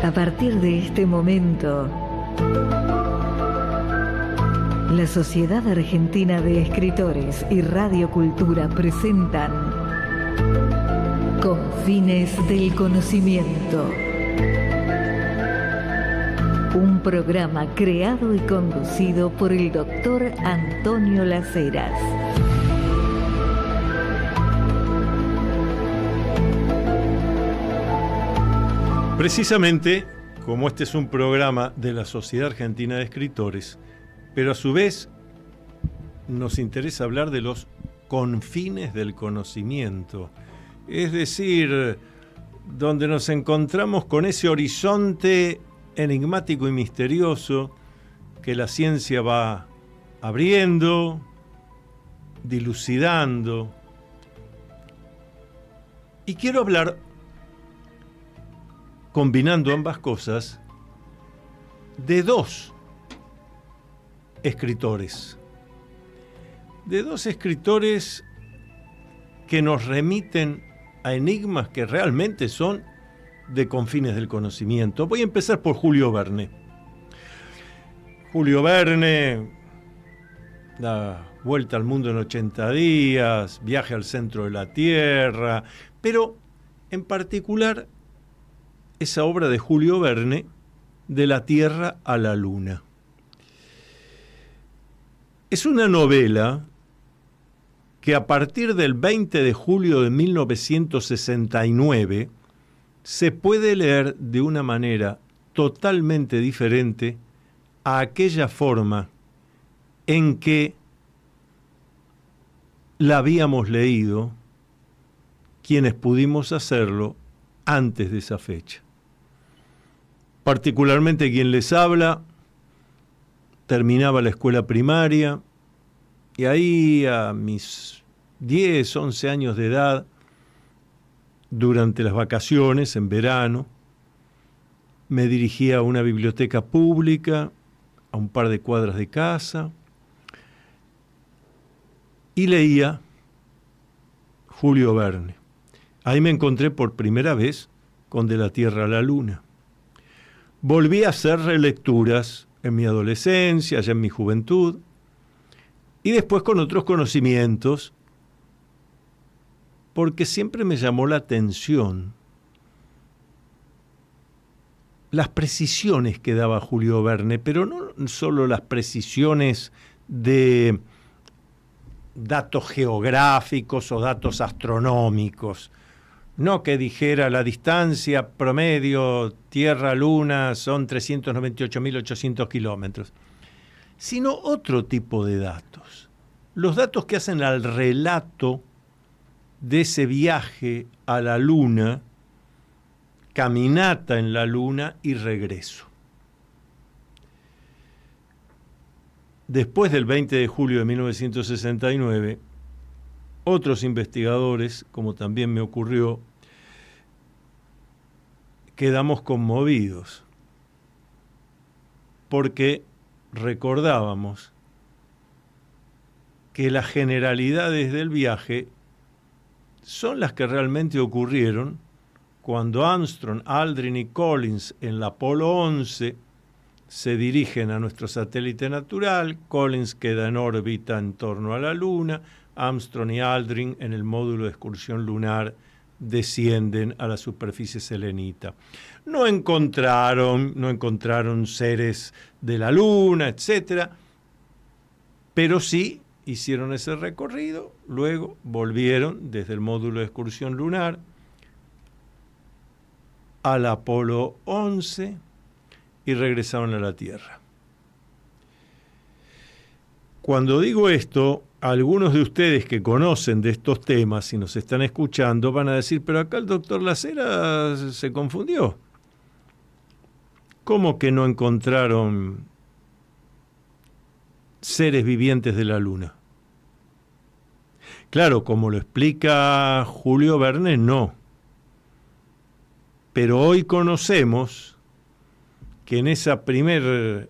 A partir de este momento, la Sociedad Argentina de Escritores y Radio Cultura presentan Confines del Conocimiento. Un programa creado y conducido por el doctor Antonio Las Heras. Precisamente, como este es un programa de la Sociedad Argentina de Escritores, pero a su vez nos interesa hablar de los confines del conocimiento, es decir, donde nos encontramos con ese horizonte enigmático y misterioso que la ciencia va abriendo, dilucidando. Y quiero hablar, combinando ambas cosas, de dos escritores que nos remiten a enigmas que realmente son de confines del conocimiento. Voy a empezar por Julio Verne. Julio Verne, da vuelta al mundo en 80 días, viaje al centro de la Tierra, pero en particular esa obra de Julio Verne, De la Tierra a la Luna. Es una novela que a partir del 20 de julio de 1969 se puede leer de una manera totalmente diferente a aquella forma en que la habíamos leído quienes pudimos hacerlo antes de esa fecha. Particularmente quien les habla terminaba la escuela primaria y ahí a mis 10, 11 años de edad, durante las vacaciones, en verano, me dirigía a una biblioteca pública, a un par de cuadras de casa, y leía Julio Verne. Ahí me encontré por primera vez con De la Tierra a la Luna. Volví a hacer relecturas en mi adolescencia, ya en mi juventud, y después con otros conocimientos, porque siempre me llamó la atención las precisiones que daba Julio Verne, pero no solo las precisiones de datos geográficos o datos astronómicos, no que dijera la distancia promedio Tierra-Luna son 398.800 kilómetros, sino otro tipo de datos. Los datos que hacen al relato de ese viaje a la Luna, caminata en la Luna y regreso. Después del 20 de julio de 1969, otros investigadores, como también me ocurrió, quedamos conmovidos, porque recordábamos que las generalidades del viaje son las que realmente ocurrieron cuando Armstrong, Aldrin y Collins en la Apolo 11 se dirigen a nuestro satélite natural. Collins queda en órbita en torno a la Luna, Armstrong y Aldrin en el módulo de excursión lunar descienden a la superficie selenita. No encontraron seres de la Luna, etc., pero sí hicieron ese recorrido, luego volvieron desde el módulo de excursión lunar al Apolo 11 y regresaron a la Tierra. Cuando digo esto, algunos de ustedes que conocen de estos temas y nos están escuchando van a decir, pero acá el doctor Las Heras se confundió. ¿Cómo que no encontraron seres vivientes de la Luna? Claro, como lo explica Julio Verne, no. Pero hoy conocemos que en ese primer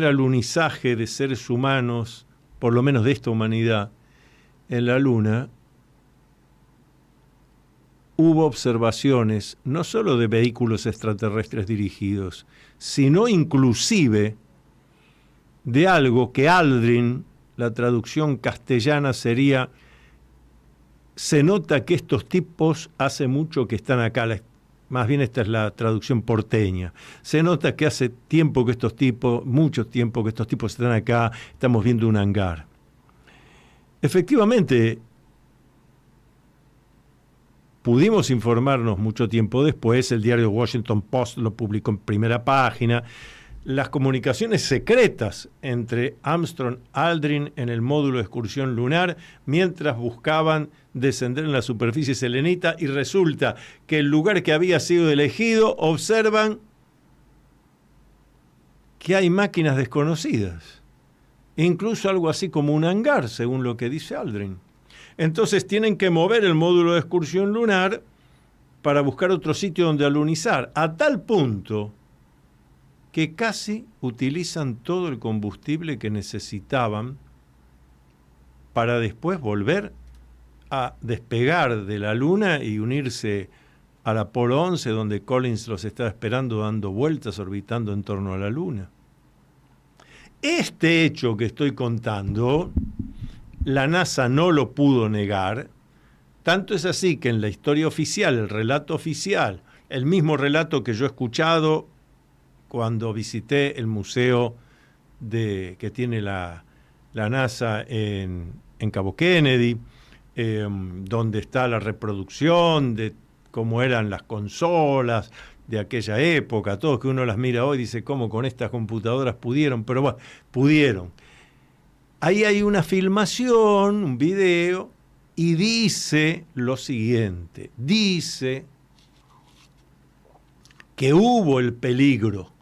alunizaje de seres humanos, por lo menos de esta humanidad, en la Luna, hubo observaciones no solo de vehículos extraterrestres dirigidos, sino inclusive de algo que Aldrin, la traducción castellana sería: se nota que estos tipos hace mucho que están acá. Más bien esta es la traducción porteña. Se nota que hace tiempo que estos tipos, mucho tiempo que estos tipos están acá, estamos viendo un hangar. Efectivamente, pudimos informarnos mucho tiempo después, el diario Washington Post lo publicó en primera página, las comunicaciones secretas entre Armstrong y Aldrin en el módulo de excursión lunar mientras buscaban descender en la superficie selenita, y resulta que el lugar que había sido elegido, observan que hay máquinas desconocidas, incluso algo así como un hangar, según lo que dice Aldrin. Entonces tienen que mover el módulo de excursión lunar para buscar otro sitio donde alunizar, a tal punto que casi utilizan todo el combustible que necesitaban para después volver a despegar de la Luna y unirse al Apolo 11, donde Collins los estaba esperando dando vueltas, orbitando en torno a la Luna. Este hecho que estoy contando, la NASA no lo pudo negar, tanto es así que en la historia oficial, el relato oficial, el mismo relato que yo he escuchado cuando visité el museo que tiene la NASA en Cabo Kennedy, donde está la reproducción de cómo eran las consolas de aquella época, todo, que uno las mira hoy y dice cómo con estas computadoras pudieron, pero bueno, pudieron. Ahí hay una filmación, un video, y dice lo siguiente, dice que hubo el peligro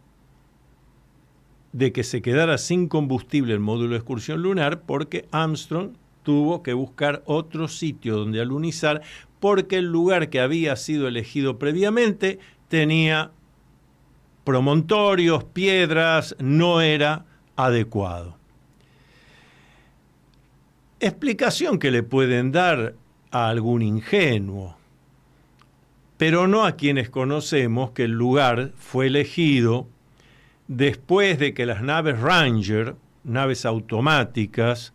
de que se quedara sin combustible el módulo de excursión lunar porque Armstrong tuvo que buscar otro sitio donde alunizar porque el lugar que había sido elegido previamente tenía promontorios, piedras, no era adecuado. Explicación que le pueden dar a algún ingenuo, pero no a quienes conocemos que el lugar fue elegido después de que las naves Ranger, naves automáticas,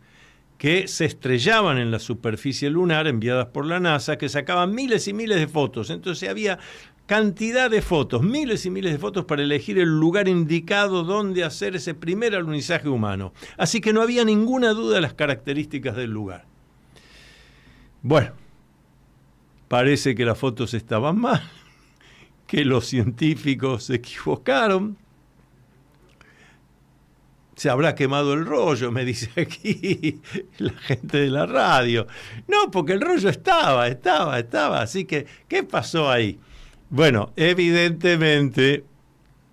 que se estrellaban en la superficie lunar enviadas por la NASA, que sacaban miles y miles de fotos. Entonces había cantidad de fotos, miles y miles de fotos para elegir el lugar indicado donde hacer ese primer alunizaje humano. Así que no había ninguna duda de las características del lugar. Bueno, parece que las fotos estaban mal, que los científicos se equivocaron. Se habrá quemado el rollo, me dice aquí la gente de la radio. No, porque el rollo estaba. Así que, ¿qué pasó ahí? Bueno, evidentemente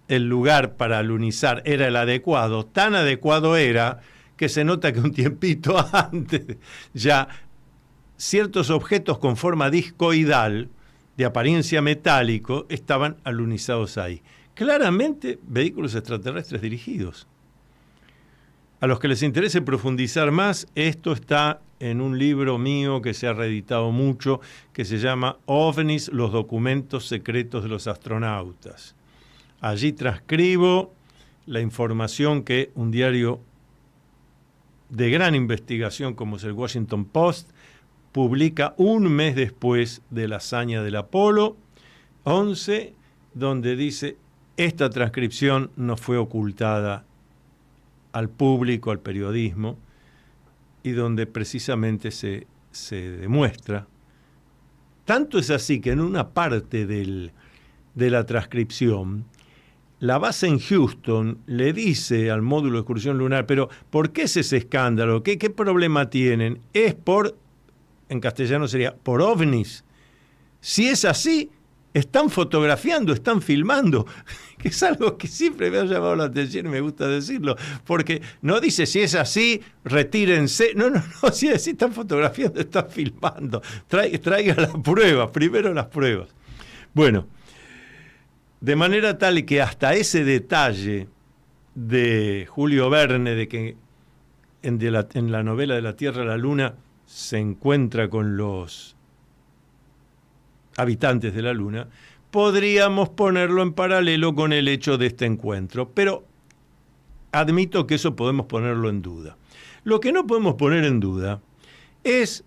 el lugar para alunizar era el adecuado. Tan adecuado era que se nota que un tiempito antes ya ciertos objetos con forma discoidal, de apariencia metálico, estaban alunizados ahí. Claramente vehículos extraterrestres dirigidos. A los que les interese profundizar más, esto está en un libro mío que se ha reeditado mucho, que se llama OVNIs, los documentos secretos de los astronautas. Allí transcribo la información que un diario de gran investigación como es el Washington Post publica un mes después de la hazaña del Apolo 11, donde dice: esta transcripción no fue ocultada al público, al periodismo, y donde precisamente se demuestra. Tanto es así que en una parte de la transcripción, la base en Houston le dice al módulo de excursión lunar: pero ¿por qué es ese escándalo? ¿Qué problema tienen? Es en castellano sería, por ovnis. Si es así, están fotografiando, están filmando, que es algo que siempre me ha llamado la atención y me gusta decirlo, porque no dice si es así, retírense, no, si es así, están fotografiando, están filmando, traiga las pruebas, primero las pruebas. Bueno, de manera tal que hasta ese detalle de Julio Verne, de que en la novela de La Tierra a la Luna se encuentra con los habitantes de la Luna, podríamos ponerlo en paralelo con el hecho de este encuentro, pero admito que eso podemos ponerlo en duda. Lo que no podemos poner en duda es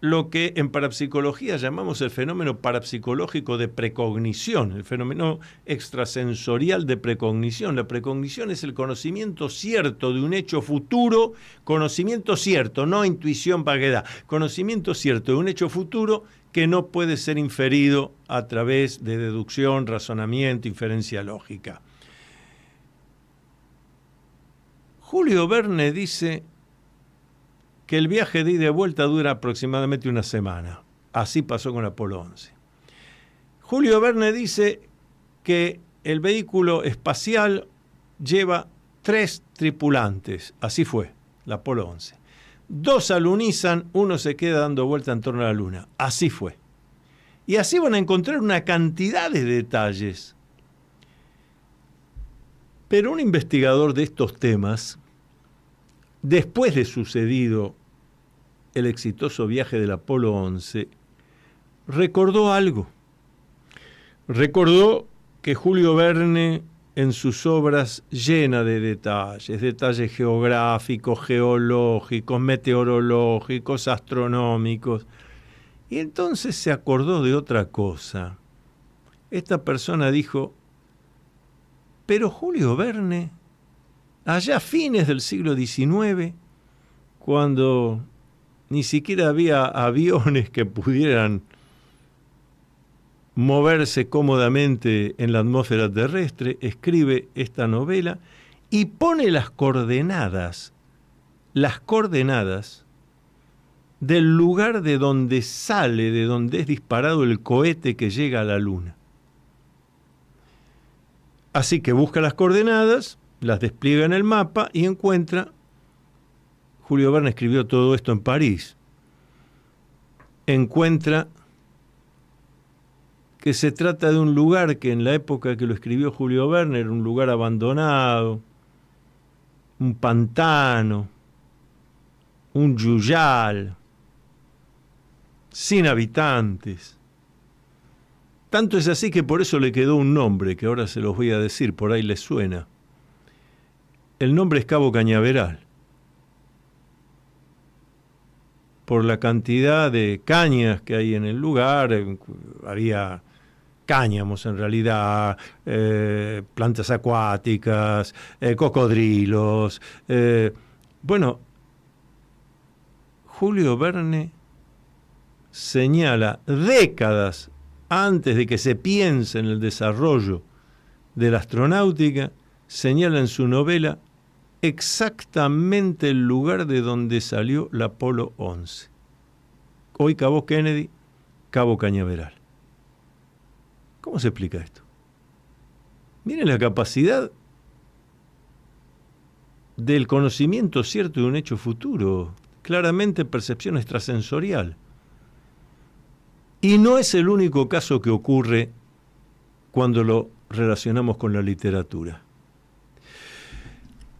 lo que en parapsicología llamamos el fenómeno parapsicológico de precognición, el fenómeno extrasensorial de precognición. La precognición es el conocimiento cierto de un hecho futuro, conocimiento cierto, no intuición vaguedad, conocimiento cierto de un hecho futuro que no puede ser inferido a través de deducción, razonamiento, inferencia lógica. Julio Verne dice que el viaje de ida y de vuelta dura aproximadamente una semana. Así pasó con Apolo 11. Julio Verne dice que el vehículo espacial lleva 3 tripulantes. Así fue, el Apolo 11. 2 alunizan, 1 se queda dando vuelta en torno a la Luna. Así fue. Y así van a encontrar una cantidad de detalles. Pero un investigador de estos temas, después de sucedido el exitoso viaje del Apolo 11, recordó algo. Recordó que Julio Verne, en sus obras, llena de detalles geográficos, geológicos, meteorológicos, astronómicos. Y entonces se acordó de otra cosa. Esta persona dijo, pero Julio Verne, allá a fines del siglo XIX, cuando ni siquiera había aviones que pudieran moverse cómodamente en la atmósfera terrestre, escribe esta novela y pone las coordenadas del lugar de donde sale, de donde es disparado el cohete que llega a la Luna. Así que busca las coordenadas, las despliega en el mapa y encuentra, Julio Verne escribió todo esto en París, encuentra que se trata de un lugar que en la época que lo escribió Julio Verne era un lugar abandonado, un pantano, un yuyal, sin habitantes. Tanto es así que por eso le quedó un nombre, que ahora se los voy a decir, por ahí les suena. El nombre es Cabo Cañaveral, por la cantidad de cañas que hay en el lugar. Había cáñamos en realidad, plantas acuáticas, cocodrilos. Bueno, Julio Verne señala décadas antes de que se piense en el desarrollo de la astronáutica, señala en su novela exactamente el lugar de donde salió el Apolo 11. Hoy Cabo Kennedy, Cabo Cañaveral. ¿Cómo se explica esto? Miren la capacidad del conocimiento cierto de un hecho futuro, claramente percepción extrasensorial. Y no es el único caso que ocurre cuando lo relacionamos con la literatura.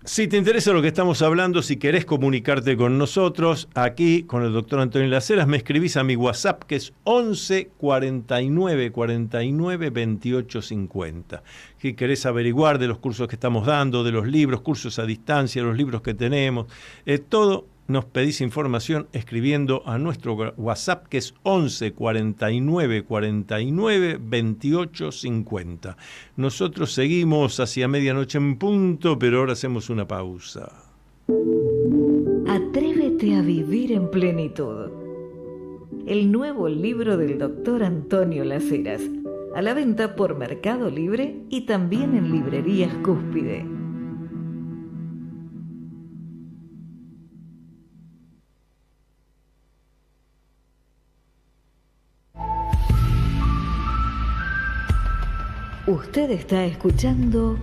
Si te interesa lo que estamos hablando, si querés comunicarte con nosotros, aquí con el doctor Antonio Las Heras, me escribís a mi WhatsApp, que es 11 49 49 28 50. Si querés averiguar de los cursos que estamos dando, de los libros, cursos a distancia, los libros que tenemos, todo, nos pedís información escribiendo a nuestro WhatsApp, que es 11 49 49 28 50. Nosotros seguimos hacia medianoche en punto, pero ahora hacemos una pausa. Atrévete a vivir en plenitud. El nuevo libro del doctor Antonio Las Heras, a la venta por Mercado Libre y también en librerías Cúspide. Usted está escuchando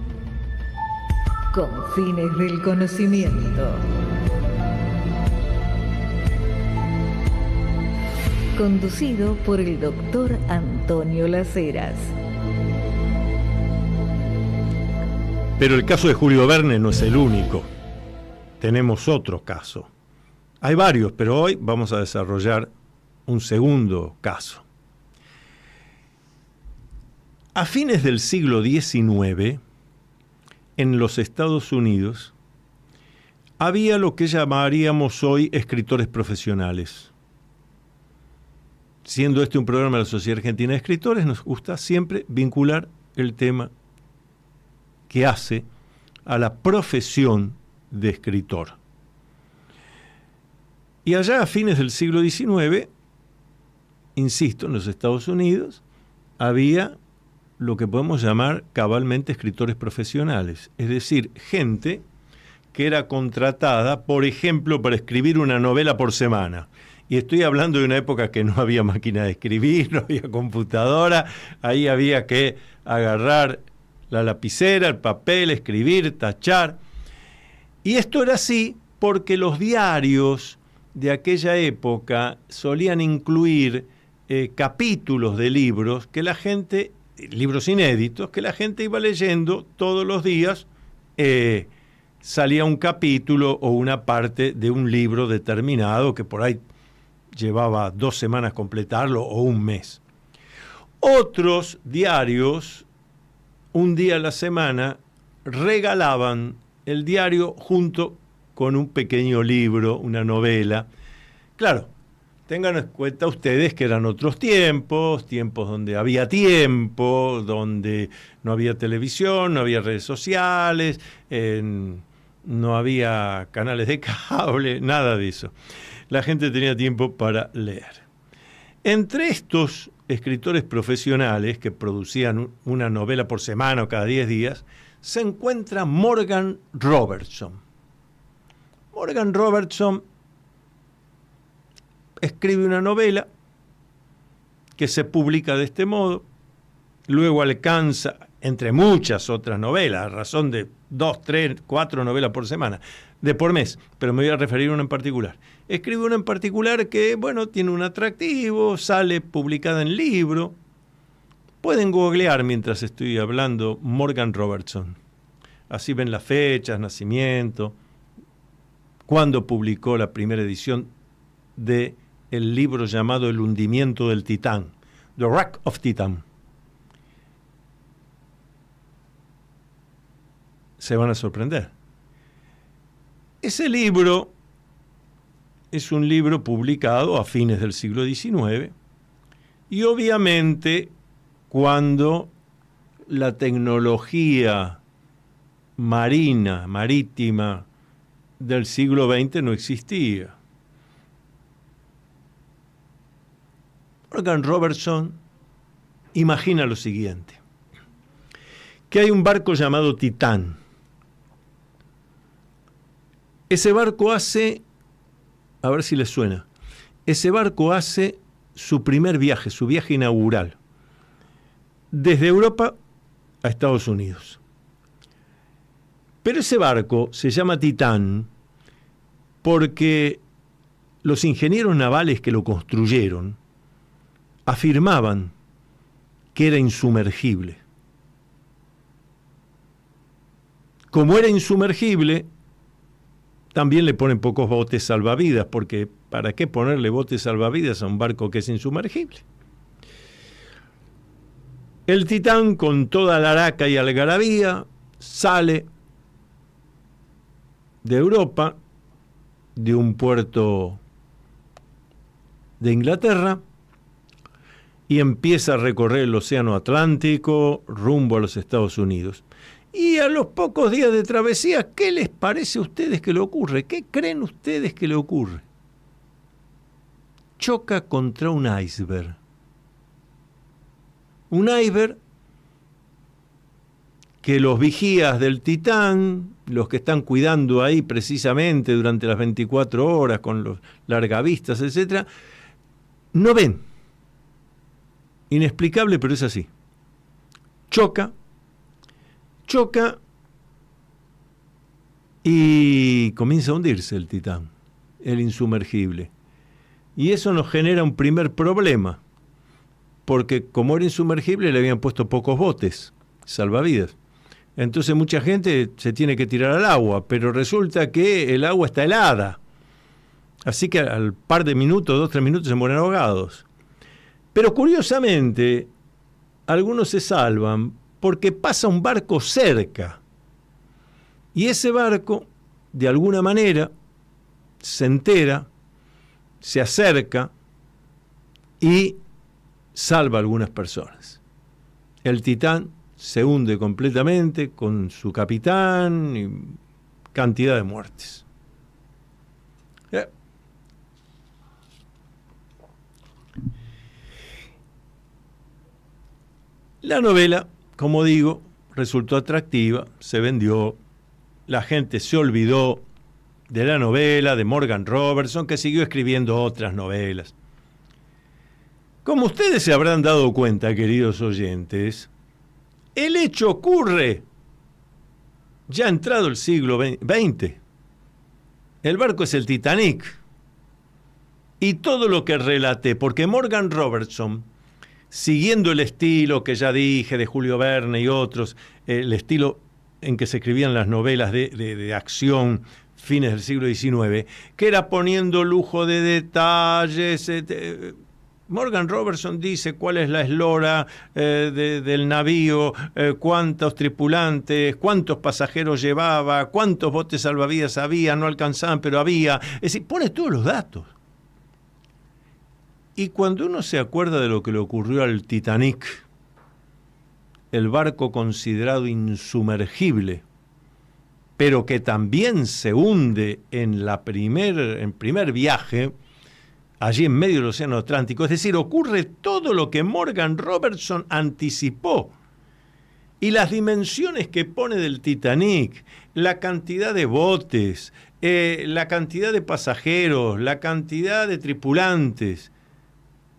Confines del Conocimiento. Conducido por el doctor Antonio Las Heras. Pero el caso de Julio Verne no es el único. Tenemos otro caso. Hay varios, pero hoy vamos a desarrollar un segundo caso. A fines del siglo XIX, en los Estados Unidos, había lo que llamaríamos hoy escritores profesionales. Siendo este un programa de la Sociedad Argentina de Escritores, nos gusta siempre vincular el tema que hace a la profesión de escritor. Y allá a fines del siglo XIX, insisto, en los Estados Unidos, había lo que podemos llamar cabalmente escritores profesionales, es decir, gente que era contratada, por ejemplo, para escribir una novela por semana. Y estoy hablando de una época que no había máquina de escribir, no había computadora, ahí había que agarrar la lapicera, el papel, escribir, tachar. Y esto era así porque los diarios de aquella época solían incluir capítulos de libros que la gente, libros inéditos, que la gente iba leyendo todos los días. Salía un capítulo o una parte de un libro determinado que por ahí llevaba 2 semanas completarlo o un mes. Otros diarios, un día a la semana, regalaban el diario junto con un pequeño libro, una novela. Claro, tengan en cuenta ustedes que eran otros tiempos donde había tiempo, donde no había televisión, no había redes sociales, no había canales de cable, nada de eso. La gente tenía tiempo para leer. Entre estos escritores profesionales que producían una novela por semana o cada 10 días, se encuentra Morgan Robertson. Morgan Robertson escribe una novela que se publica de este modo, luego alcanza, entre muchas otras novelas, a razón de 2, 3, 4 novelas por semana, de por mes, pero me voy a referir a una en particular. Escribe una en particular que, bueno, tiene un atractivo, sale publicada en libro. Pueden googlear mientras estoy hablando Morgan Robertson. Así ven las fechas, nacimiento, cuándo publicó la primera edición de el libro llamado El hundimiento del Titán, The Wreck of Titan. Se van a sorprender. Ese libro es un libro publicado a fines del siglo XIX y obviamente cuando la tecnología marítima del siglo XX no existía. Morgan Robertson imagina lo siguiente, que hay un barco llamado Titán. Ese barco hace, a ver si les suena, ese barco hace su primer viaje, su viaje inaugural, desde Europa a Estados Unidos. Pero ese barco se llama Titán porque los ingenieros navales que lo construyeron afirmaban que era insumergible. Como era insumergible, también le ponen pocos botes salvavidas, porque ¿para qué ponerle botes salvavidas a un barco que es insumergible? El Titán, con toda la araca y algarabía, sale de Europa, de un puerto de Inglaterra, y empieza a recorrer el Océano Atlántico rumbo a los Estados Unidos. Y a los pocos días de travesía, ¿qué les parece a ustedes que le ocurre? ¿Qué creen ustedes que le ocurre? Choca contra un iceberg. Un iceberg que los vigías del Titán, los que están cuidando ahí precisamente durante las 24 horas con los largavistas, etc., no ven. Inexplicable, pero es así. Choca y comienza a hundirse el Titán, el insumergible. Y eso nos genera un primer problema, porque como era insumergible le habían puesto pocos botes salvavidas. Entonces mucha gente se tiene que tirar al agua, pero resulta que el agua está helada. Así que al par de minutos, 2 o 3 minutos se mueren ahogados. Pero curiosamente, algunos se salvan porque pasa un barco cerca. Y ese barco, de alguna manera, se entera, se acerca y salva a algunas personas. El Titán se hunde completamente con su capitán y cantidad de muertes. La novela, como digo, resultó atractiva, se vendió, la gente se olvidó de la novela de Morgan Robertson, que siguió escribiendo otras novelas. Como ustedes se habrán dado cuenta, queridos oyentes, el hecho ocurre ya entrado el siglo XX. El barco es el Titanic. Y todo lo que relaté, porque Morgan Robertson, siguiendo el estilo que ya dije de Julio Verne y otros, el estilo en que se escribían las novelas de acción fines del siglo XIX, que era poniendo lujo de detalles. Morgan Robertson dice cuál es la eslora del navío, cuántos tripulantes, cuántos pasajeros llevaba, cuántos botes salvavidas había, no alcanzaban, pero había. Es decir, pone todos los datos. Y cuando uno se acuerda de lo que le ocurrió al Titanic, el barco considerado insumergible, pero que también se hunde en primer viaje, allí en medio del Océano Atlántico, es decir, ocurre todo lo que Morgan Robertson anticipó. Y las dimensiones que pone del Titanic, la cantidad de botes, la cantidad de pasajeros, la cantidad de tripulantes,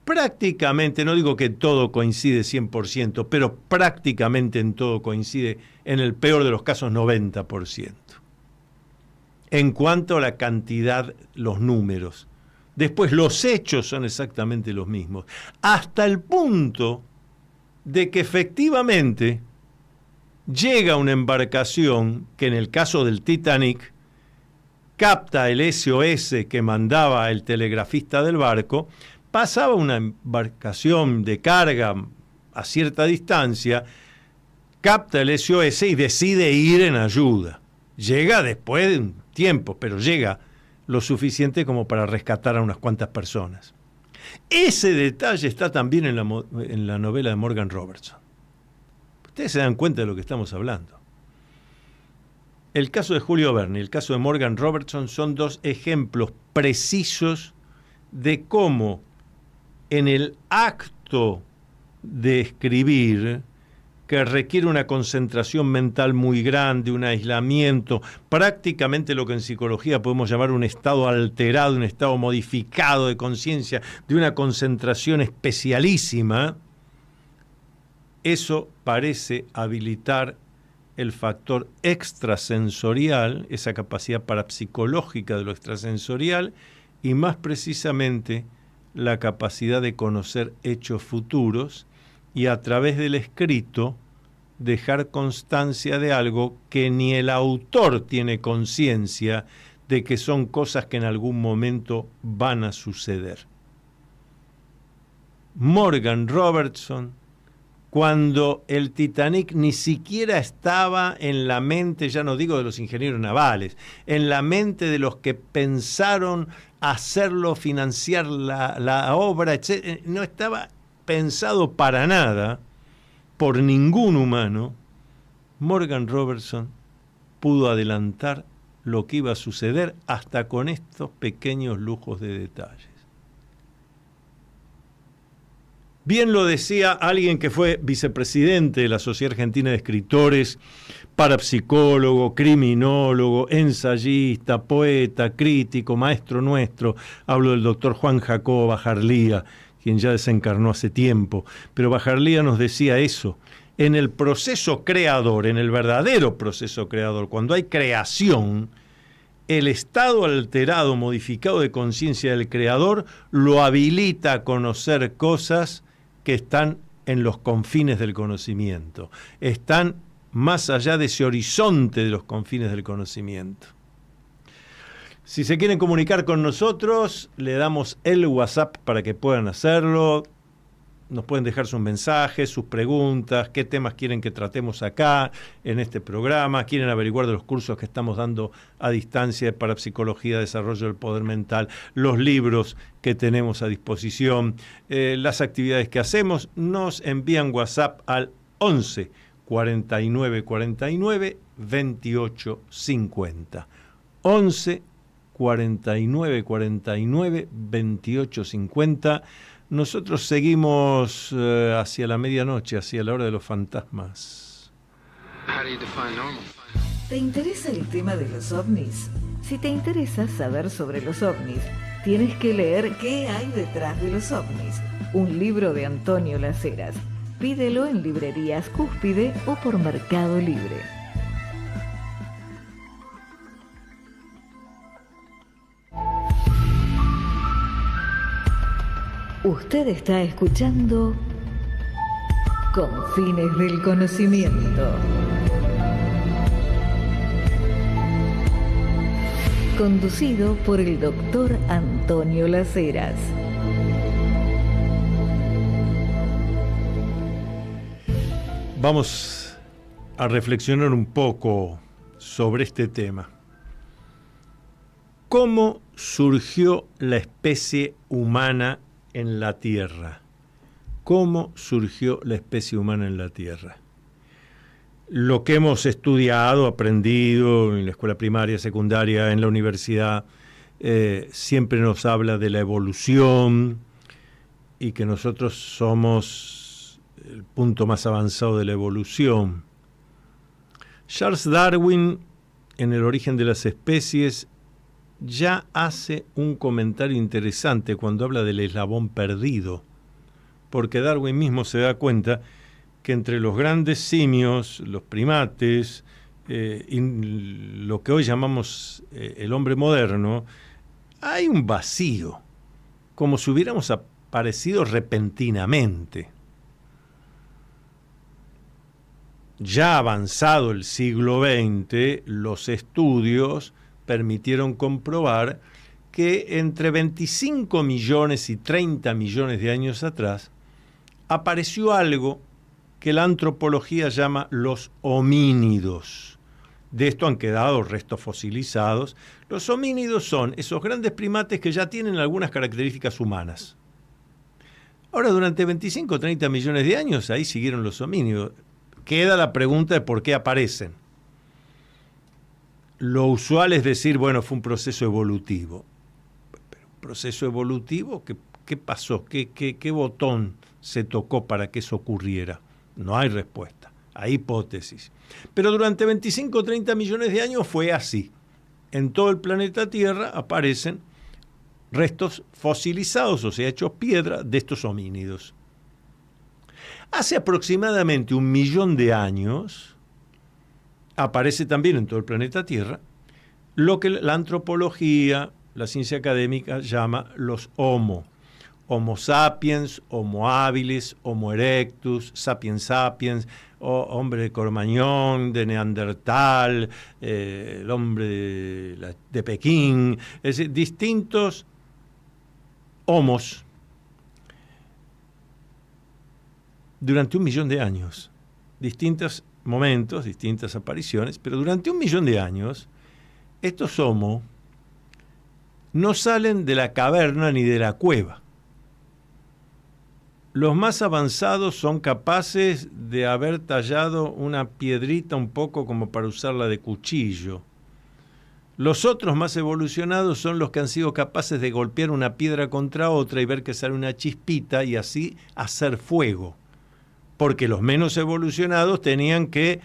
prácticamente, no digo que todo coincide 100%, pero prácticamente en todo coincide, en el peor de los casos 90%. En cuanto a la cantidad, los números. Después los hechos son exactamente los mismos. Hasta el punto de que efectivamente llega una embarcación que en el caso del Titanic capta el SOS que mandaba el telegrafista del barco. Pasaba una embarcación de carga a cierta distancia, capta el SOS y decide ir en ayuda. Llega después de un tiempo, pero llega lo suficiente como para rescatar a unas cuantas personas. Ese detalle está también en la novela de Morgan Robertson. Ustedes se dan cuenta de lo que estamos hablando. El caso de Julio Verne y el caso de Morgan Robertson son dos ejemplos precisos de cómo en el acto de escribir, que requiere una concentración mental muy grande, un aislamiento, prácticamente lo que en psicología podemos llamar un estado alterado, un estado modificado de conciencia, de una concentración especialísima, eso parece habilitar el factor extrasensorial, esa capacidad parapsicológica de lo extrasensorial, y más precisamente la capacidad de conocer hechos futuros y a través del escrito dejar constancia de algo que ni el autor tiene conciencia de que son cosas que en algún momento van a suceder. Morgan Robertson, cuando el Titanic ni siquiera estaba en la mente, ya no digo de los ingenieros navales, en la mente de los que pensaron hacerlo, financiar la obra, etc., no estaba pensado para nada por ningún humano, Morgan Robertson pudo adelantar lo que iba a suceder hasta con estos pequeños lujos de detalles. Bien lo decía alguien que fue vicepresidente de la Sociedad Argentina de Escritores, parapsicólogo, criminólogo, ensayista, poeta, crítico, maestro nuestro. Hablo del doctor Juan Jacobo Bajarlía, quien ya desencarnó hace tiempo. Pero Bajarlía nos decía eso. En el proceso creador, en el verdadero proceso creador, cuando hay creación, el estado alterado, modificado de conciencia del creador lo habilita a conocer cosas que están en los confines del conocimiento, están más allá de ese horizonte de los confines del conocimiento. Si se quieren comunicar con nosotros, le damos el WhatsApp para que puedan hacerlo, nos pueden dejar sus mensajes, sus preguntas, qué temas quieren que tratemos acá en este programa, quieren averiguar de los cursos que estamos dando a distancia de parapsicología, desarrollo del poder mental, los libros que tenemos a disposición, las actividades que hacemos. Nos envían WhatsApp al 11 49 49 28 50. 11 49 49 28 50. Nosotros seguimos hacia la medianoche, hacia la hora de los fantasmas. ¿Te interesa el tema de los ovnis? Si te interesa saber sobre los ovnis, tienes que leer ¿Qué hay detrás de los ovnis? Un libro de Antonio Las Heras. Pídelo en librerías Cúspide o por Mercado Libre. Usted está escuchando Confines del Conocimiento. Conducido por el doctor Antonio Las Heras. Vamos a reflexionar un poco sobre este tema. ¿Cómo surgió la especie humana en la Tierra? ¿Cómo surgió la especie humana en la Tierra? Lo que hemos estudiado, aprendido en la escuela primaria, secundaria, en la universidad, siempre nos habla de la evolución y que nosotros somos el punto más avanzado de la evolución. Charles Darwin, en El origen de las especies, ya hace un comentario interesante cuando habla del eslabón perdido, porque Darwin mismo se da cuenta que entre los grandes simios, los primates, y lo que hoy llamamos el hombre moderno, hay un vacío, como si hubiéramos aparecido repentinamente. Ya avanzado el siglo XX, los estudios permitieron comprobar que entre 25 millones y 30 millones de años atrás apareció algo que la antropología llama los homínidos. De esto han quedado restos fosilizados. Los homínidos son esos grandes primates que ya tienen algunas características humanas. Ahora, durante 25 o 30 millones de años, ahí siguieron los homínidos. Queda la pregunta de por qué aparecen. Lo usual es decir, bueno, fue un proceso evolutivo. Pero un proceso evolutivo, ¿qué pasó? ¿Qué botón se tocó para que eso ocurriera? No hay respuesta, hay hipótesis. Pero durante 25 o 30 millones de años fue así. En todo el planeta Tierra aparecen restos fosilizados, o sea, hechos piedra, de estos homínidos. Hace aproximadamente 1 millón de años aparece también en todo el planeta Tierra lo que la antropología, la ciencia académica llama los Homo. Homo sapiens, Homo habilis, Homo erectus, sapiens sapiens, hombre de Cro-Magnon, de Neandertal, el hombre de Pekín, es decir, distintos homos durante 1 millón de años, distintos momentos, distintas apariciones, pero durante 1 millón de años estos homos no salen de la caverna ni de la cueva. Los más avanzados son capaces de haber tallado una piedrita un poco como para usarla de cuchillo. Los otros más evolucionados son los que han sido capaces de golpear una piedra contra otra y ver que sale una chispita y así hacer fuego. Porque los menos evolucionados tenían que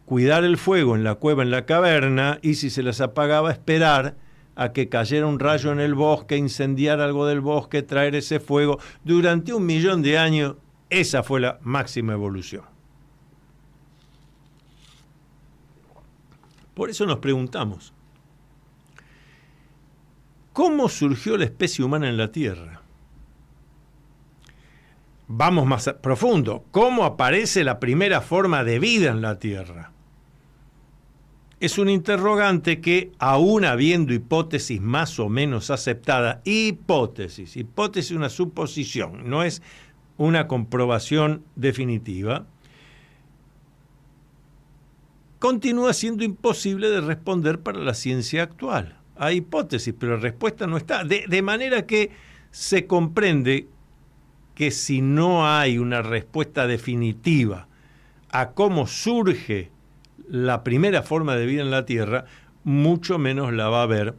cuidar el fuego en la cueva, en la caverna, y si se les apagaba, esperar a que cayera un rayo en el bosque, incendiar algo del bosque, traer ese fuego. Durante 1 millón de años, esa fue la máxima evolución. Por eso nos preguntamos, ¿cómo surgió la especie humana en la Tierra? Vamos más profundo, ¿cómo aparece la primera forma de vida en la Tierra? Es un interrogante que, aún habiendo hipótesis más o menos aceptadas, hipótesis es una suposición, no es una comprobación definitiva, continúa siendo imposible de responder para la ciencia actual. Hay hipótesis, pero la respuesta no está. De manera que se comprende que si no hay una respuesta definitiva a cómo surge la primera forma de vida en la Tierra, mucho menos la va a haber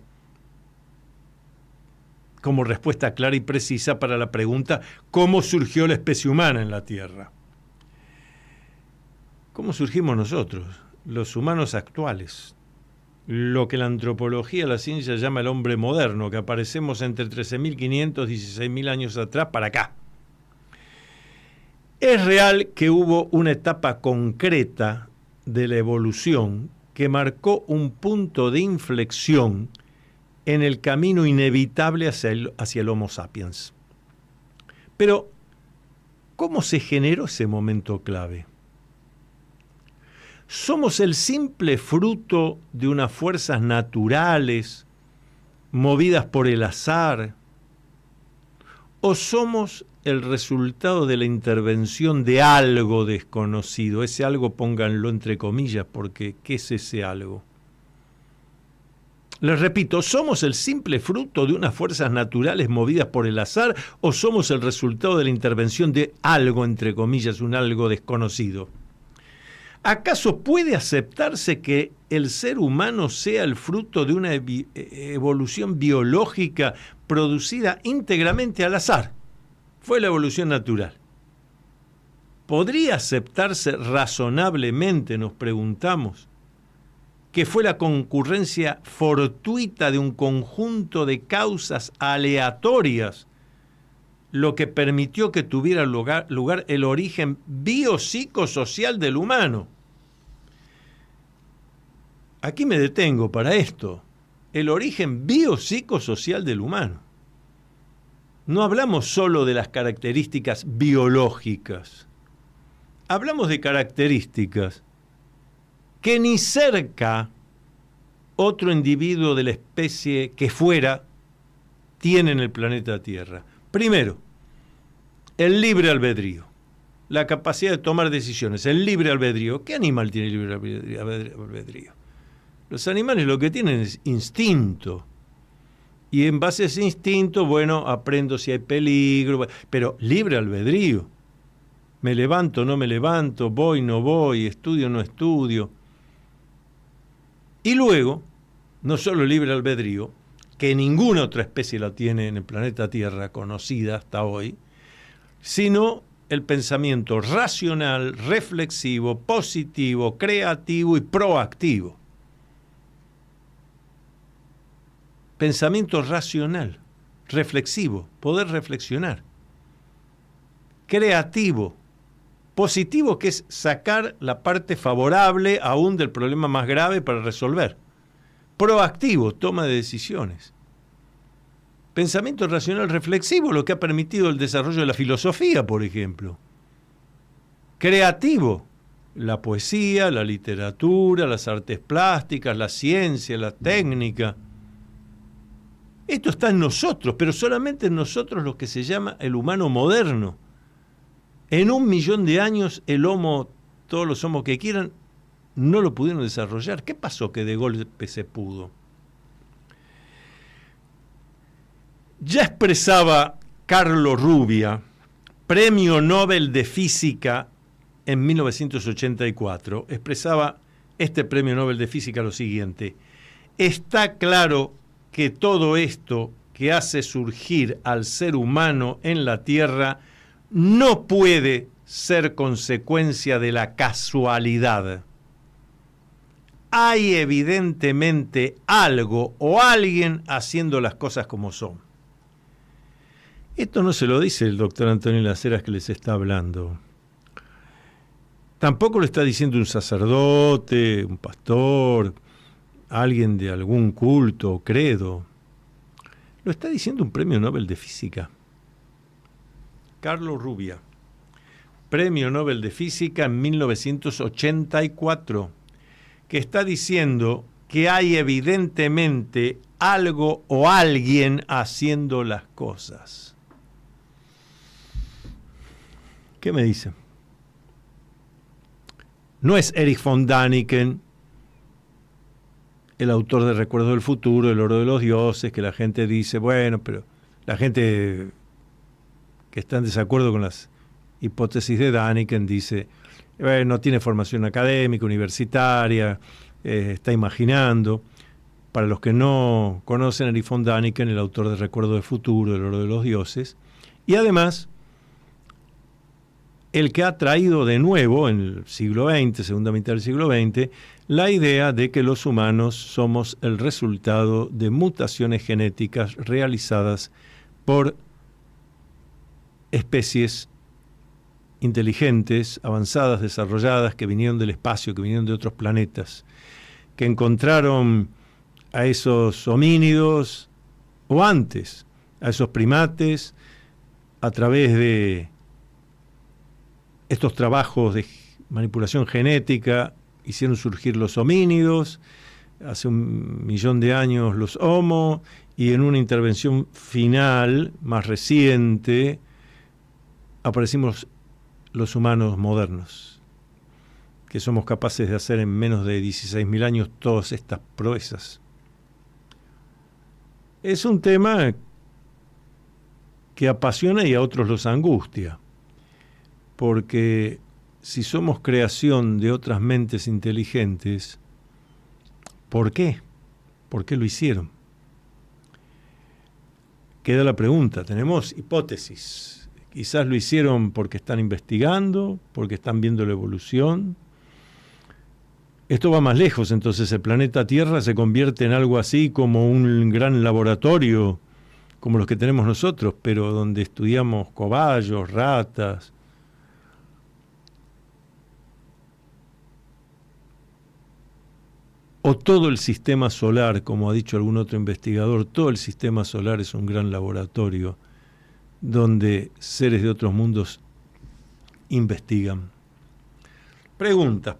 como respuesta clara y precisa para la pregunta ¿cómo surgió la especie humana en la Tierra? ¿Cómo surgimos nosotros, los humanos actuales? Lo que la antropología, la ciencia llama el hombre moderno, que aparecemos entre 13.500 y 16.000 años atrás para acá. Es real que hubo una etapa concreta de la evolución que marcó un punto de inflexión en el camino inevitable hacia el Homo sapiens. Pero, ¿cómo se generó ese momento clave? ¿Somos el simple fruto de unas fuerzas naturales movidas por el azar? ¿O somos el resultado de la intervención de algo desconocido? Ese algo pónganlo entre comillas, porque ¿qué es ese algo? Les repito, ¿somos el simple fruto de unas fuerzas naturales movidas por el azar o somos el resultado de la intervención de algo, entre comillas, un algo desconocido? ¿Acaso puede aceptarse que el ser humano sea el fruto de una evolución biológica producida íntegramente al azar? Fue la evolución natural. ¿Podría aceptarse razonablemente, nos preguntamos, que fue la concurrencia fortuita de un conjunto de causas aleatorias lo que permitió que tuviera lugar el origen biopsicosocial del humano? Aquí me detengo para esto. El origen biopsicosocial del humano. No hablamos solo de las características biológicas. Hablamos de características que ni cerca otro individuo de la especie que fuera tiene en el planeta Tierra. Primero, el libre albedrío, la capacidad de tomar decisiones, el libre albedrío. ¿Qué animal tiene libre albedrío? Los animales lo que tienen es instinto. Y en base a ese instinto, bueno, aprendo si hay peligro, pero libre albedrío. Me levanto, no me levanto, voy, no voy, estudio, no estudio. Y luego, no solo libre albedrío, que ninguna otra especie la tiene en el planeta Tierra conocida hasta hoy, sino el pensamiento racional, reflexivo, positivo, creativo y proactivo. Pensamiento racional, reflexivo, poder reflexionar. Creativo, positivo, que es sacar la parte favorable aún del problema más grave para resolver. Proactivo, toma de decisiones. Pensamiento racional reflexivo, lo que ha permitido el desarrollo de la filosofía, por ejemplo. Creativo, la poesía, la literatura, las artes plásticas, la ciencia, la técnica. Esto está en nosotros, pero solamente en nosotros lo que se llama el humano moderno. En 1.000.000 de años el homo, todos los homos que quieran, no lo pudieron desarrollar. ¿Qué pasó que de golpe se pudo? Ya expresaba Carlo Rubbia, Premio Nobel de Física en 1984, expresaba este Premio Nobel de Física lo siguiente: está claro que todo esto que hace surgir al ser humano en la Tierra no puede ser consecuencia de la casualidad. Hay evidentemente algo o alguien haciendo las cosas como son. Esto no se lo dice el doctor Antonio Las Heras que les está hablando. Tampoco lo está diciendo un sacerdote, un pastor, alguien de algún culto o credo. Lo está diciendo un Premio Nobel de Física. Carlo Rubbia, Premio Nobel de Física en 1984, que está diciendo que hay evidentemente algo o alguien haciendo las cosas. ¿Qué me dicen? No es Erich von Däniken, el autor de Recuerdo del Futuro, El Oro de los Dioses, que la gente dice, bueno, pero la gente que está en desacuerdo con las hipótesis de Däniken dice, no tiene formación académica, universitaria, está imaginando. Para los que no conocen a Erich von Däniken, el autor de Recuerdo del Futuro, El Oro de los Dioses, y además el que ha traído de nuevo en el siglo XX, segunda mitad del siglo XX, la idea de que los humanos somos el resultado de mutaciones genéticas realizadas por especies inteligentes, avanzadas, desarrolladas, que vinieron del espacio, que vinieron de otros planetas, que encontraron a esos homínidos, o antes, a esos primates, a través de estos trabajos de manipulación genética, hicieron surgir los homínidos, hace 1 millón de años los Homo, y en una intervención final, más reciente, aparecimos los humanos modernos, que somos capaces de hacer en menos de 16.000 años todas estas proezas. Es un tema que apasiona y a otros los angustia, porque si somos creación de otras mentes inteligentes, ¿por qué? ¿Por qué lo hicieron? Queda la pregunta, tenemos hipótesis. Quizás lo hicieron porque están investigando, porque están viendo la evolución. Esto va más lejos, entonces el planeta Tierra se convierte en algo así como un gran laboratorio, como los que tenemos nosotros, pero donde estudiamos cobayos, ratas. O todo el sistema solar, como ha dicho algún otro investigador, todo el sistema solar es un gran laboratorio donde seres de otros mundos investigan. Preguntas,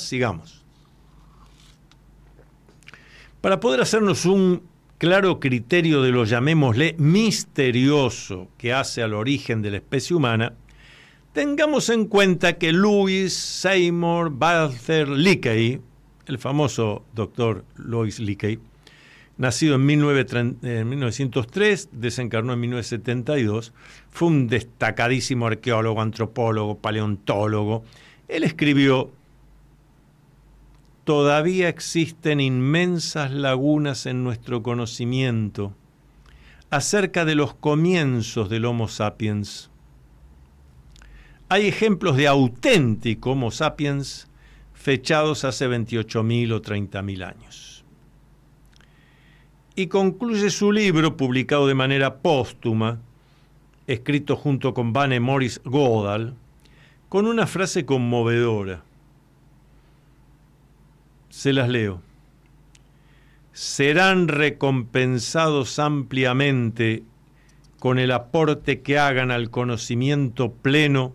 sigamos. Para poder hacernos un claro criterio de lo, llamémosle, misterioso que hace al origen de la especie humana, tengamos en cuenta que Louis Seymour Walter Leakey, el famoso doctor Louis Leakey, nacido en 1903, desencarnó en 1972, fue un destacadísimo arqueólogo, antropólogo, paleontólogo. Él escribió: todavía existen inmensas lagunas en nuestro conocimiento acerca de los comienzos del Homo sapiens. Hay ejemplos de auténtico Homo sapiens fechados hace 28.000 o 30.000 años. Y concluye su libro, publicado de manera póstuma, escrito junto con Vane Morris Goodall, con una frase conmovedora. Se las leo. Serán recompensados ampliamente con el aporte que hagan al conocimiento pleno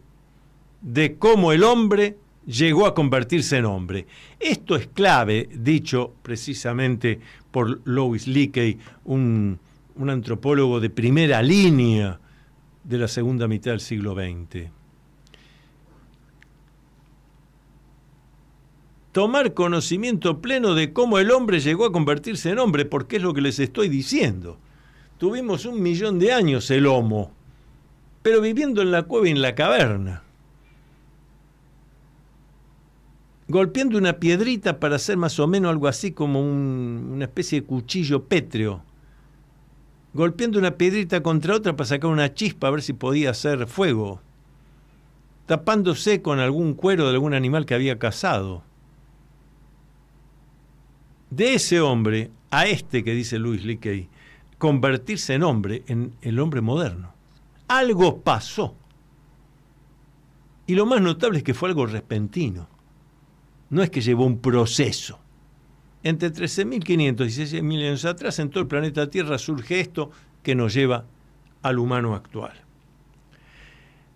de cómo el hombre llegó a convertirse en hombre. Esto es clave, dicho precisamente por Louis Leakey, un antropólogo de primera línea de la segunda mitad del siglo XX. Tomar conocimiento pleno de cómo el hombre llegó a convertirse en hombre, porque es lo que les estoy diciendo. Tuvimos 1 millón de años el Homo, pero viviendo en la cueva y en la caverna, golpeando una piedrita para hacer más o menos algo así como una especie de cuchillo pétreo, golpeando una piedrita contra otra para sacar una chispa a ver si podía hacer fuego, tapándose con algún cuero de algún animal que había cazado. De ese hombre a este que dice Louis Leakey, convertirse en hombre, en el hombre moderno. Algo pasó. Y lo más notable es que fue algo repentino. No es que llevó un proceso. Entre 13.500 y 16.000 años atrás, en todo el planeta Tierra surge esto que nos lleva al humano actual.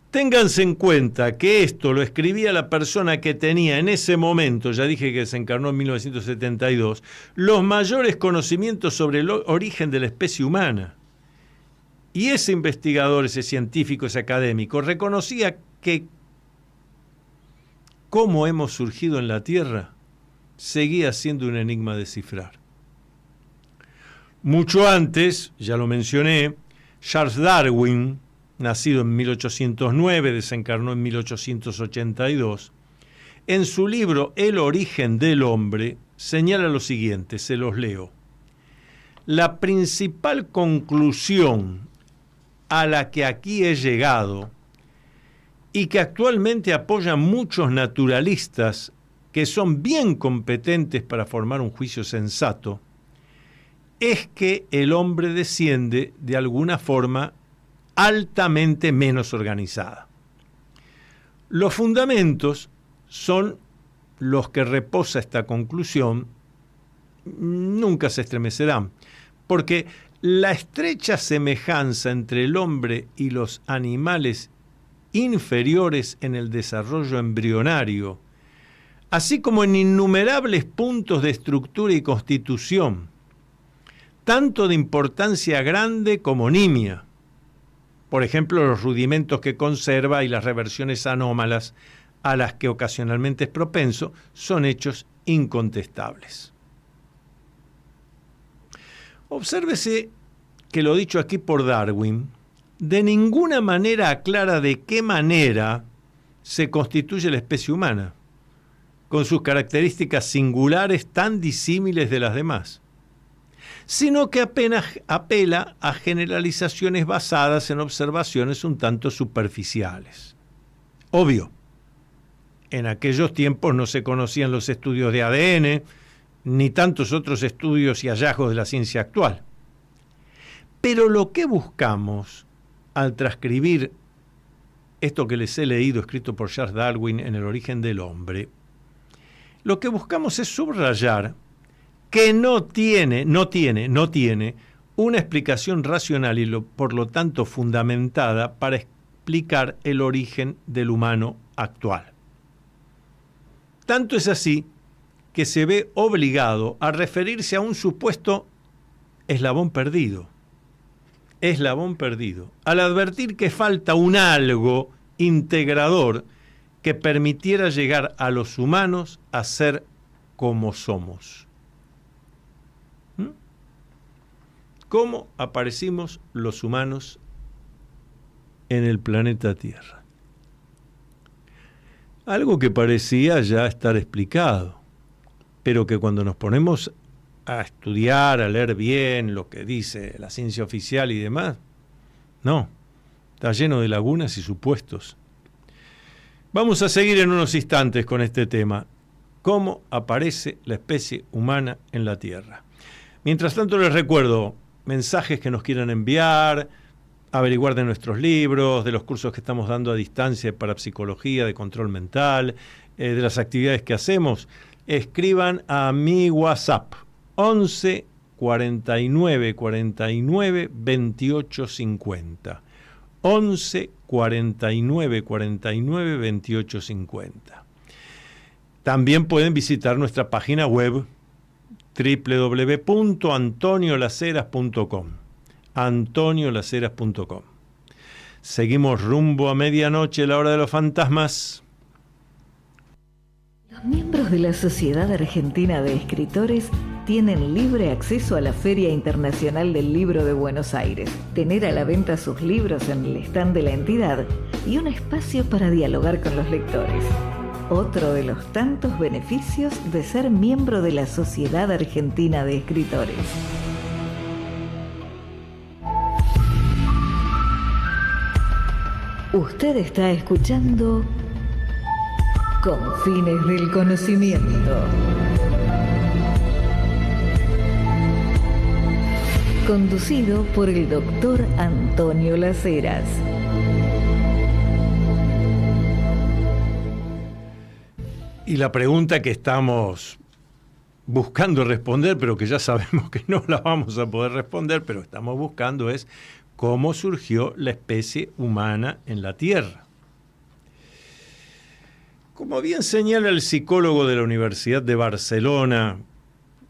Ténganse en cuenta que esto lo escribía la persona que tenía en ese momento, ya dije que desencarnó en 1972, los mayores conocimientos sobre el origen de la especie humana. Y ese investigador, ese científico, ese académico, reconocía que cómo hemos surgido en la Tierra seguía siendo un enigma a descifrar. Mucho antes, ya lo mencioné, Charles Darwin, nacido en 1809, desencarnó en 1882, en su libro El origen del hombre, señala lo siguiente, se los leo. La principal conclusión a la que aquí he llegado y que actualmente apoyan muchos naturalistas que son bien competentes para formar un juicio sensato, es que el hombre desciende de alguna forma altamente menos organizada. Los fundamentos son los que reposa esta conclusión, nunca se estremecerán, porque la estrecha semejanza entre el hombre y los animales inferiores en el desarrollo embrionario, así como en innumerables puntos de estructura y constitución, tanto de importancia grande como nimia, por ejemplo, los rudimentos que conserva y las reversiones anómalas a las que ocasionalmente es propenso, son hechos incontestables. Obsérvese que lo dicho aquí por Darwin, de ninguna manera aclara de qué manera se constituye la especie humana, con sus características singulares tan disímiles de las demás, sino que apenas apela a generalizaciones basadas en observaciones un tanto superficiales. Obvio, en aquellos tiempos no se conocían los estudios de ADN, ni tantos otros estudios y hallazgos de la ciencia actual. Pero lo que buscamos al transcribir esto que les he leído, escrito por Charles Darwin en El origen del hombre, lo que buscamos es subrayar que no tiene una explicación racional y por lo tanto fundamentada para explicar el origen del humano actual. Tanto es así que se ve obligado a referirse a un supuesto eslabón perdido, al advertir que falta un algo integrador que permitiera llegar a los humanos a ser como somos. ¿Cómo aparecimos los humanos en el planeta Tierra? Algo que parecía ya estar explicado, pero que cuando nos ponemos a estudiar, a leer bien lo que dice la ciencia oficial y demás, no, está lleno de lagunas y supuestos. Vamos a seguir en unos instantes con este tema, cómo aparece la especie humana en la Tierra. Mientras tanto les recuerdo mensajes que nos quieran enviar, averiguar de nuestros libros, de los cursos que estamos dando a distancia para psicología, de control mental, de las actividades que hacemos. Escriban a mi WhatsApp 11 49 49 28 50. 11 49 49 28 50. También pueden visitar nuestra página web www.antoniolaceras.com. antoniolaceras.com. Seguimos rumbo a medianoche, la hora de los fantasmas. Los miembros de la Sociedad Argentina de Escritores tienen libre acceso a la Feria Internacional del Libro de Buenos Aires, tener a la venta sus libros en el stand de la entidad y un espacio para dialogar con los lectores. Otro de los tantos beneficios de ser miembro de la Sociedad Argentina de Escritores. Usted está escuchando Confines del Conocimiento. Conducido por el doctor Antonio Laceras. Y la pregunta que estamos buscando responder, pero que ya sabemos que no la vamos a poder responder, pero estamos buscando es cómo surgió la especie humana en la Tierra. Como bien señala el psicólogo de la Universidad de Barcelona,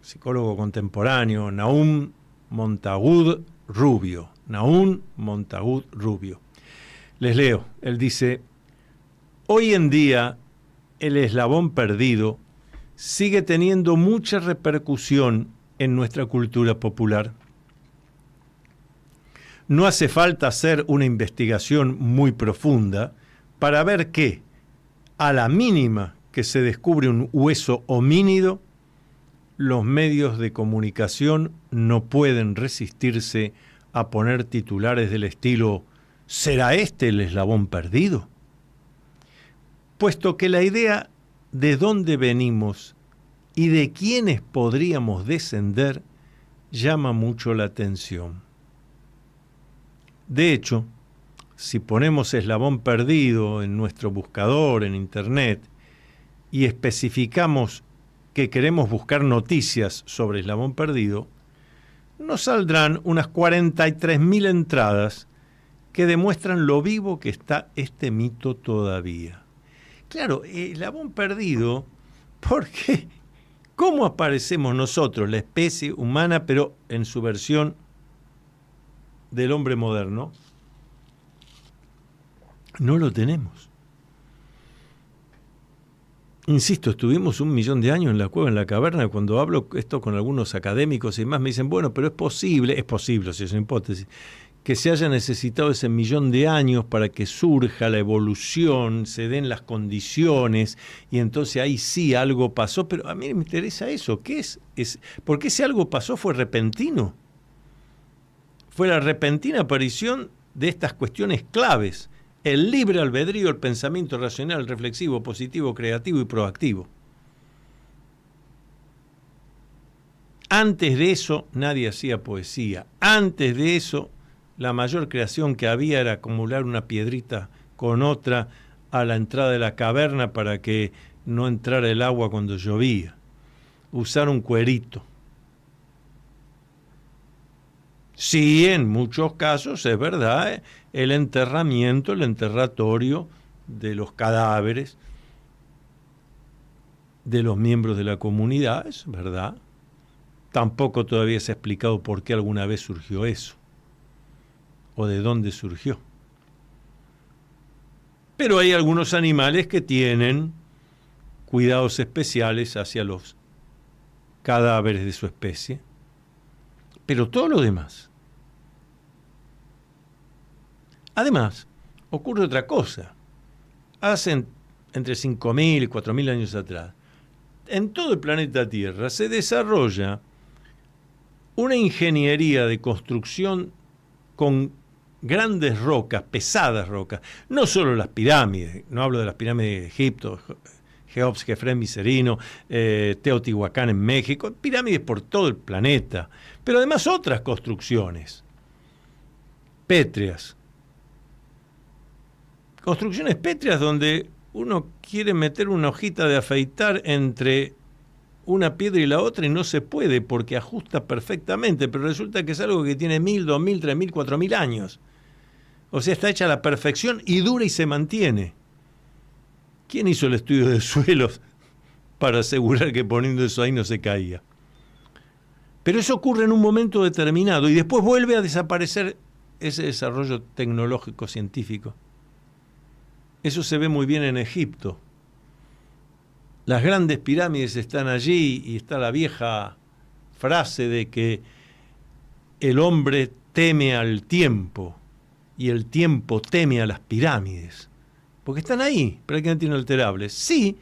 psicólogo contemporáneo, Nahum Montagut Rubio, Nahum Montagut Rubio. Les leo, él dice: hoy en día el eslabón perdido sigue teniendo mucha repercusión en nuestra cultura popular. No hace falta hacer una investigación muy profunda para ver que, a la mínima que se descubre un hueso homínido, los medios de comunicación no pueden resistirse a poner titulares del estilo ¿será este el eslabón perdido? Puesto que la idea de dónde venimos y de quiénes podríamos descender llama mucho la atención. De hecho, si ponemos eslabón perdido en nuestro buscador en Internet y especificamos que queremos buscar noticias sobre eslabón perdido, nos saldrán unas 43.000 entradas que demuestran lo vivo que está este mito todavía. Claro, eslabón perdido, porque ¿cómo aparecemos nosotros, la especie humana, pero en su versión del hombre moderno? No lo tenemos. Insisto, estuvimos 1.000.000 de años en la cueva, en la caverna. Cuando hablo esto con algunos académicos y más, me dicen, bueno, pero es posible, si es una hipótesis, que se haya necesitado ese 1.000.000 de años para que surja la evolución, se den las condiciones, y entonces ahí sí algo pasó. Pero a mí me interesa eso, ¿qué es? Porque ese algo pasó fue repentino. Fue la repentina aparición de estas cuestiones claves: el libre albedrío, el pensamiento racional, reflexivo, positivo, creativo y proactivo. Antes de eso nadie hacía poesía. Antes de eso la mayor creación que había era acumular una piedrita con otra a la entrada de la caverna para que no entrara el agua cuando llovía. Usar un cuerito. Sí, en muchos casos es verdad, el enterramiento, el enterratorio de los cadáveres de los miembros de la comunidad, es verdad. Tampoco todavía se ha explicado por qué alguna vez surgió eso, o de dónde surgió. Pero hay algunos animales que tienen cuidados especiales hacia los cadáveres de su especie, pero todo lo demás. Además, ocurre otra cosa. Hace entre 5.000 y 4.000 años atrás, en todo el planeta Tierra se desarrolla una ingeniería de construcción con grandes rocas, pesadas rocas, no solo las pirámides, no hablo de las pirámides de Egipto, Jeops, Jefren, Miserino, Teotihuacán en México, pirámides por todo el planeta, pero además otras construcciones pétreas. Construcciones pétreas donde uno quiere meter una hojita de afeitar entre una piedra y la otra y no se puede porque ajusta perfectamente, pero resulta que es algo que tiene 1.000, 2.000, 3.000, 4.000 años. O sea, está hecha a la perfección y dura y se mantiene. ¿Quién hizo el estudio de suelos para asegurar que poniendo eso ahí no se caía? Pero eso ocurre en un momento determinado y después vuelve a desaparecer ese desarrollo tecnológico científico. Eso se ve muy bien en Egipto. Las grandes pirámides están allí y está la vieja frase de que el hombre teme al tiempo y el tiempo teme a las pirámides. Porque están ahí, prácticamente inalterables. Sí,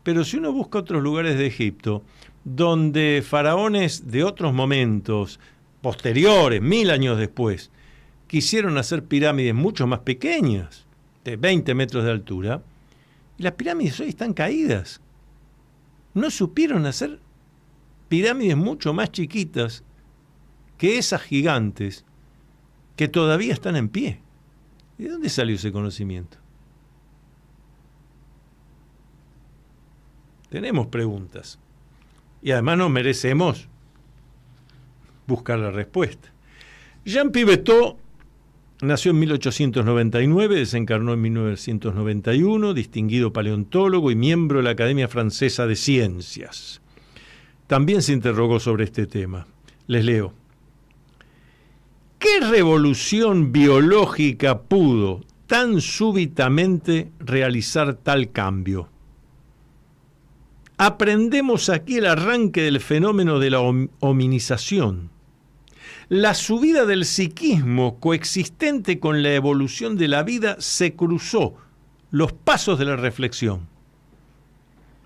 pero si uno busca otros lugares de Egipto, donde faraones de otros momentos, posteriores, 1.000 años después, quisieron hacer pirámides mucho más pequeñas, de 20 metros de altura, y las pirámides hoy están caídas. No supieron hacer pirámides mucho más chiquitas que esas gigantes que todavía están en pie. ¿De dónde salió ese conocimiento? Tenemos preguntas. Y además nos merecemos buscar la respuesta. Jean Piveteau nació en 1899, desencarnó en 1991, distinguido paleontólogo y miembro de la Academia Francesa de Ciencias. También se interrogó sobre este tema. Les leo. ¿qué revolución biológica pudo tan súbitamente realizar tal cambio? Aprendemos aquí el arranque del fenómeno de la hominización, la subida del psiquismo coexistente con la evolución de la vida se cruzó los pasos de la reflexión.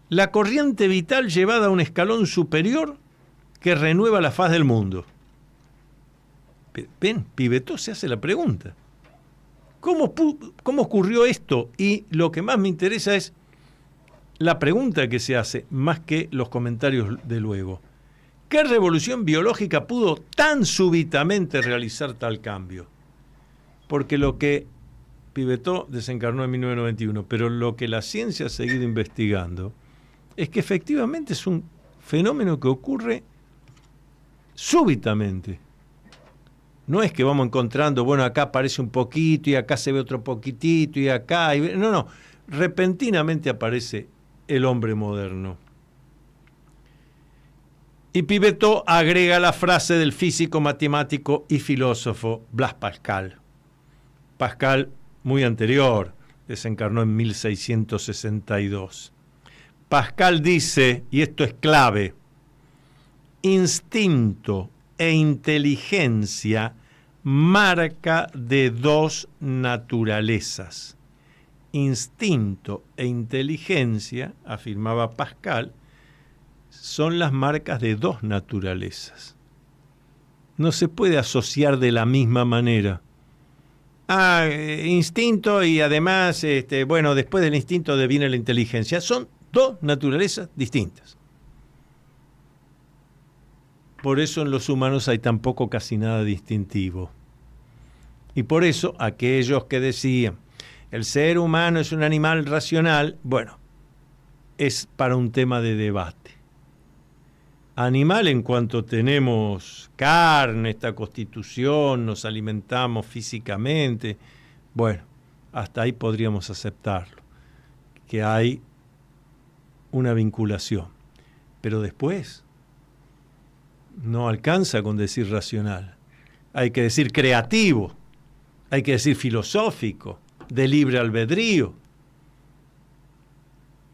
La corriente vital llevada a un escalón superior que renueva la faz del mundo. Ven, Pivetó se hace la pregunta. ¿Cómo ocurrió esto? Y lo que más me interesa es la pregunta que se hace, más que los comentarios de luego. ¿Qué revolución biológica pudo tan súbitamente realizar tal cambio? Porque lo que Pivetó desencarnó en 1991, pero lo que la ciencia ha seguido investigando es que efectivamente es un fenómeno que ocurre súbitamente. No es que vamos encontrando, bueno, acá aparece un poquito y acá se ve otro poquitito y acá... No, repentinamente aparece el hombre moderno. Y Pivetó agrega la frase del físico, matemático y filósofo Blaise Pascal. Pascal, muy anterior, desencarnó en 1662. Pascal dice, y esto es clave, instinto e inteligencia marca de dos naturalezas. Instinto e inteligencia, afirmaba Pascal, son las marcas de dos naturalezas. No se puede asociar de la misma manera. Instinto y además, después del instinto viene la inteligencia. Son dos naturalezas distintas. Por eso en los humanos hay tan poco, casi nada distintivo. Y por eso aquellos que decían, el ser humano es un animal racional, bueno, es para un tema de debate. Animal en cuanto tenemos carne, esta constitución, nos alimentamos físicamente, bueno, hasta ahí podríamos aceptarlo, que hay una vinculación. Pero después no alcanza con decir racional, hay que decir creativo, hay que decir filosófico, de libre albedrío,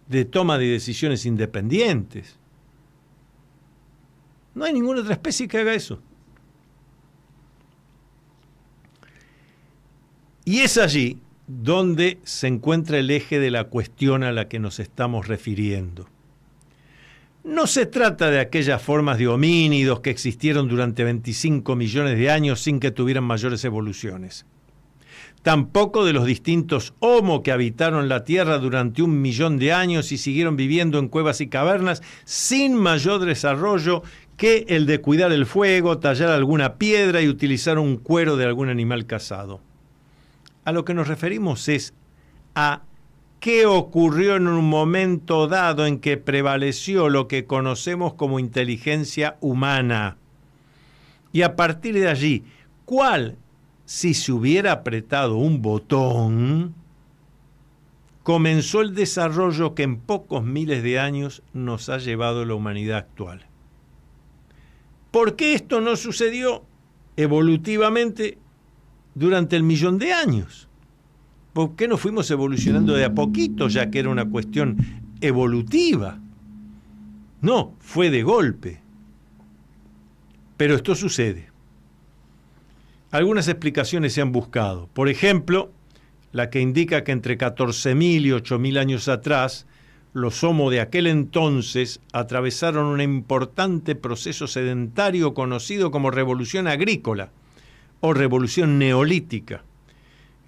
de toma de decisiones independientes. No hay ninguna otra especie que haga eso. Y es allí donde se encuentra el eje de la cuestión a la que nos estamos refiriendo. No se trata de aquellas formas de homínidos que existieron durante 25 millones de años sin que tuvieran mayores evoluciones. Tampoco de los distintos Homo que habitaron la Tierra durante 1 millón de años y siguieron viviendo en cuevas y cavernas sin mayor desarrollo que el de cuidar el fuego, tallar alguna piedra y utilizar un cuero de algún animal cazado. A lo que nos referimos es a qué ocurrió en un momento dado en que prevaleció lo que conocemos como inteligencia humana. Y a partir de allí, ¿cuál, si se hubiera apretado un botón, comenzó el desarrollo que en pocos miles de años nos ha llevado la humanidad actual? ¿Por qué esto no sucedió evolutivamente durante el 1 millón de años? ¿Por qué no fuimos evolucionando de a poquito, ya que era una cuestión evolutiva? No, fue de golpe. Pero esto sucede. Algunas explicaciones se han buscado. Por ejemplo, la que indica que entre 14.000 y 8.000 años atrás, los Homo de aquel entonces atravesaron un importante proceso sedentario conocido como revolución agrícola o revolución neolítica,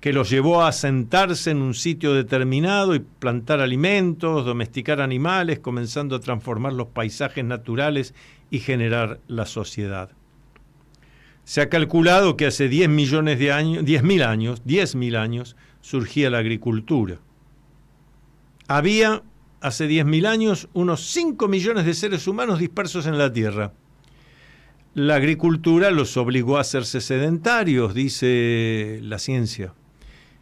que los llevó a asentarse en un sitio determinado y plantar alimentos, domesticar animales, comenzando a transformar los paisajes naturales y generar la sociedad. Se ha calculado que hace 10.000 años surgía la agricultura. Había hace 10.000 años unos 5 millones de seres humanos dispersos en la Tierra. La agricultura los obligó a hacerse sedentarios, dice la ciencia.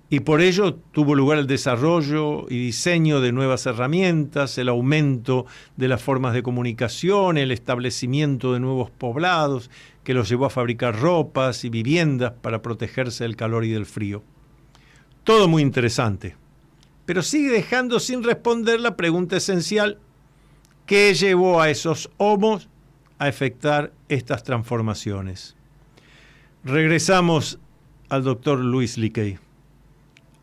y por ello tuvo lugar el desarrollo y diseño de nuevas herramientas, el aumento de las formas de comunicación, el establecimiento de nuevos poblados que los llevó a fabricar ropas y viviendas para protegerse del calor y del frío. Todo muy interesante, pero sigue dejando sin responder la pregunta esencial: ¿qué llevó a esos homos a efectuar estas transformaciones? Regresamos al doctor Louis Leakey.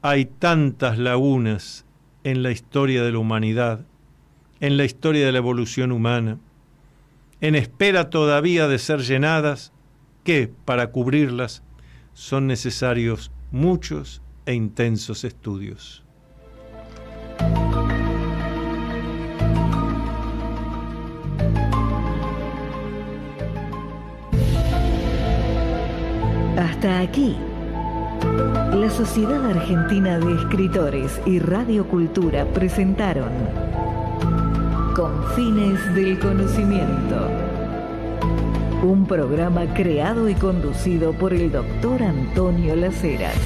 Hay tantas lagunas en la historia de la humanidad, en la historia de la evolución humana, en espera todavía de ser llenadas, que para cubrirlas son necesarios muchos e intensos estudios. Hasta aquí, la Sociedad Argentina de Escritores y Radio Cultura presentaron Confines del Conocimiento, un programa creado y conducido por el doctor Antonio Las Heras.